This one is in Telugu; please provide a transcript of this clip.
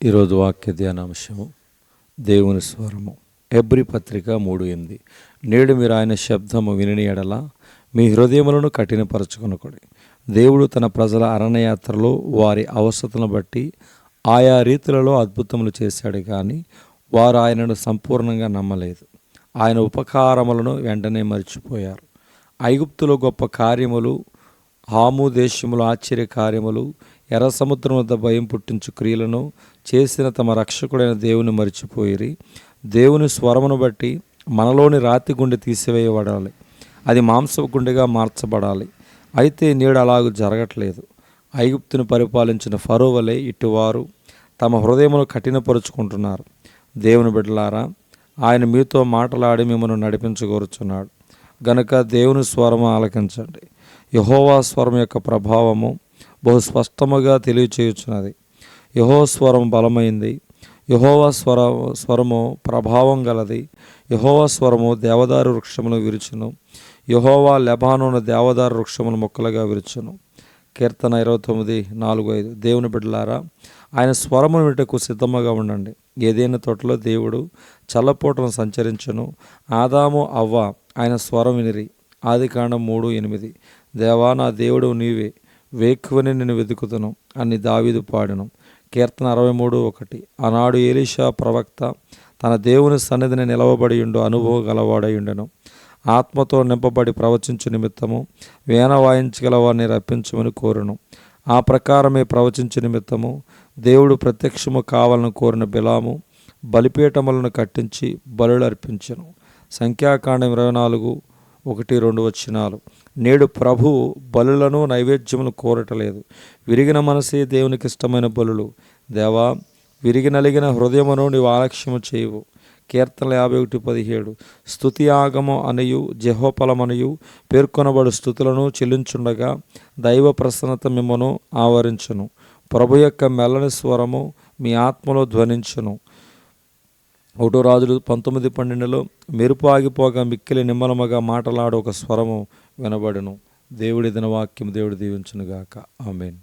ఈరోజు వాక్య ధ్యానాంశము దేవుని స్వరము. హెబ్రీ పత్రిక 3:8. నేడు మీరు ఆయన శబ్దము విని ఎడల మీ హృదయములను కఠినపరచుకొనకుడి. దేవుడు తన ప్రజల అరణ్యయాత్రలో వారి అవసరతలను బట్టి ఆయా రీతులలో అద్భుతములు చేశాడు, కానీ వారు ఆయనను సంపూర్ణంగా నమ్మలేదు. ఆయన ఉపకారములను వెంటనే మర్చిపోయారు. ఐగుప్తులో గొప్ప కార్యములు, హాము దేశములో ఆశ్చర్య కార్యములు, ఎర్ర సముద్రం వద్ద భయం పుట్టించు క్రియలను చేసిన తమ రక్షకుడైన దేవుని మరిచిపోయిరి. దేవుని స్వరమును బట్టి మనలోని రాతి గుండె తీసివేయబడాలి, అది మాంసపు గుండెగా మార్చబడాలి. అయితే నేడు అలాగూ జరగట్లేదు. ఐగుప్తును పరిపాలించిన ఫరో వలె ఇటువారు తమ హృదయమును కఠినపరుచుకుంటున్నారు. దేవుని బిడ్డలారా, ఆయన మీతో మాటలాడి మిమ్మల్ని నడిపించగోరుచున్నాడు గనుక దేవుని స్వరము ఆలకించండి. యెహోవా స్వరం యొక్క ప్రభావము బహు స్పష్టముగా తెలియచేయుచున్నది. యెహోవా స్వరం బలమైంది, యెహోవా స్వరము ప్రభావం గలది. యెహోవా స్వరము దేవదారు వృక్షమును విరుచును, యెహోవా లెబానోను దేవదారు వృక్షమును మొక్కలుగా విరుచును. కీర్తన 29:4-5. దేవుని బిడ్డలారా, ఆయన స్వరమును వినుటకు సిద్ధముగా ఉండండి. ఏదైనా తోటలో దేవుడు చల్లపోటను సంచరించును. ఆదాము అవ్వ ఆయన స్వరం వినిరి. ఆదికాండం 3:8. దేవా, నా దేవుడు నీవే, వేకువని నేను వెతుకుతును అని దావీదు పాడెను. కీర్తన 63:1. ఆనాడు ఎలీషా ప్రవక్త తన దేవుని సన్నిధిని నిలవబడియుండు అనుభవం గలవాడయుండెను. ఆత్మతో నింపబడి ప్రవచించు నిమిత్తము వీణ వాయించగల వారిని రప్పించమని కోరును. ఆ ప్రకారమే ప్రవచించు నిమిత్తము దేవుడు ప్రత్యక్షము కావాలని కోరిన బిలాము బలిపీఠములను కట్టించి బలులు అర్పించెను. సంఖ్యాకాండం 24:1-2 నేడు ప్రభువు బలులను నైవేద్యమును కోరటలేదు. విరిగిన మనసే దేవునికి ఇష్టమైన బలులు. దేవా, విరిగి నలిగిన హృదయమును నీవు ఆలక్ష్యము చేయవు. కీర్తన 51:17. స్తుతి ఆగము అనియు జెహోఫలమనియు పేర్కొనబడు స్థుతులను చెల్లించుండగా దైవ ప్రసన్నత మిమ్మను ఆవరించును. ప్రభు యొక్క మెల్లని స్వరము మీ ఆత్మలో ధ్వనించును. 1 రాజులు 19:12. మెరుపు ఆగిపోగా మిక్కిలి నిమ్మలముగా మాటలాడు ఒక స్వరము వినబడును. దేవుడి దిన వాక్యం దేవుడు దీవించునుగాక. ఆమేన్.